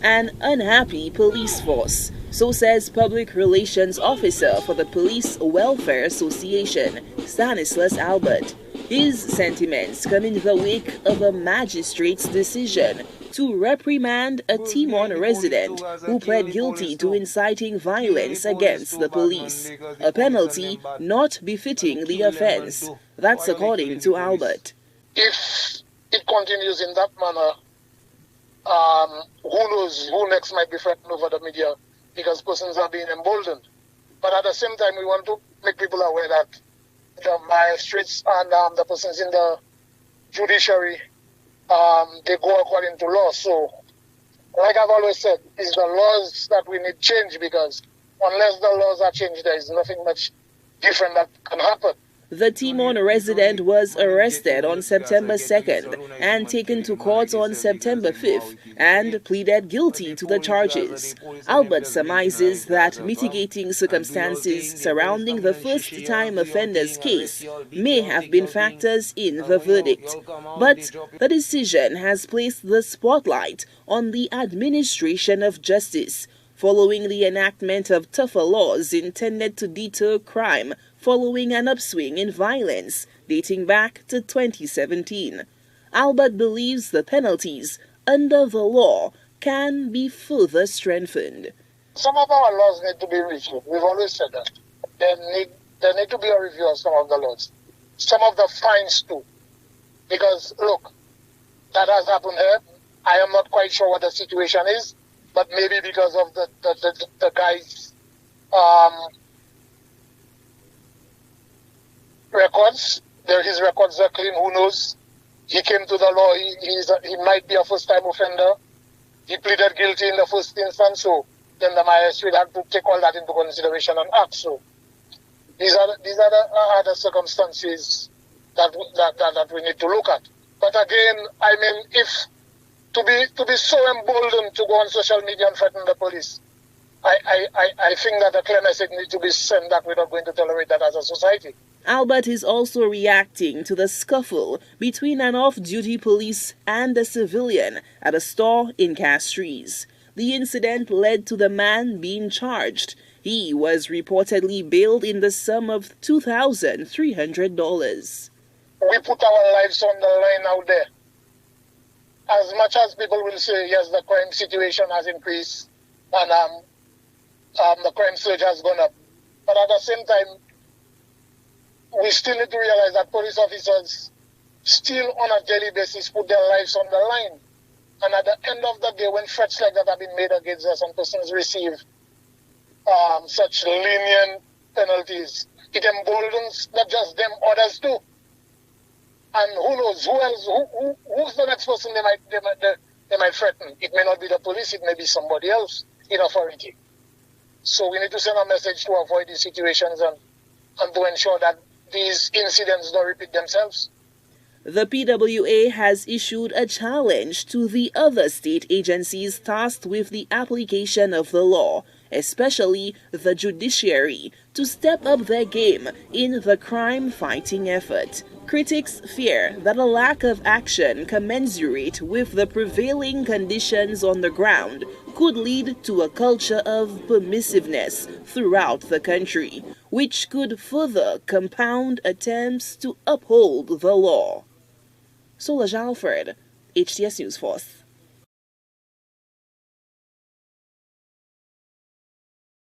An unhappy police force, so says Public Relations Officer for the Police Welfare Association, Stanislas Albert. His sentiments come in the wake of a magistrate's decision to reprimand a Timon resident who pled guilty to inciting violence against the police, a penalty not befitting the offense. That's according to Albert. If it continues in that manner, who knows who next might be threatened over the media, because persons are being emboldened. But at the same time, we want to make people aware that the magistrates and the persons in the judiciary, they go according to law. So, like I've always said, it's the laws that we need change, because unless the laws are changed, there is nothing much different that can happen. The Timon resident was arrested on September 2nd and taken to court on September 5th and pleaded guilty to the charges. Albert surmises that mitigating circumstances surrounding the first-time offender's case may have been factors in the verdict. But the decision has placed the spotlight on the administration of justice, following the enactment of tougher laws intended to deter crime following an upswing in violence dating back to 2017. Albert believes the penalties under the law can be further strengthened. Some of our laws need to be reviewed. We've always said that. There need to be a review of some of the laws. Some of the fines too. Because, look, that has happened here. I am not quite sure what the situation is, but maybe because of the guy's records, his records are clean, who knows? He came to the law, he might be a first-time offender. He pleaded guilty in the first instance, so then the magistrate had to take all that into consideration and act. So these are the other circumstances that we need to look at. But again, I mean, if to be so emboldened to go on social media and threaten the police, I think that a clear message needs to be sent that we're not going to tolerate that as a society. Albert is also reacting to the scuffle between an off-duty police and a civilian at a store in Castries. The incident led to the man being charged. He was reportedly bailed in the sum of $2,300. We put our lives on the line out there. As much as people will say, yes, the crime situation has increased and the crime surge has gone up, but at the same time, we still need to realize that police officers still on a daily basis put their lives on the line. And at the end of the day, when threats like that have been made against us and persons receive such lenient penalties, it emboldens not just them, others too. And who knows, who else, who's the next person they might threaten? It may not be the police, it may be somebody else in authority. So we need to send a message to avoid these situations and to ensure that these incidents don't repeat themselves. The PWA has issued a challenge to the other state agencies tasked with the application of the law, especially the judiciary, to step up their game in the crime-fighting effort. Critics fear that a lack of action commensurate with the prevailing conditions on the ground could lead to a culture of permissiveness throughout the country, which could further compound attempts to uphold the law. Solange Alfred, HTS News Force.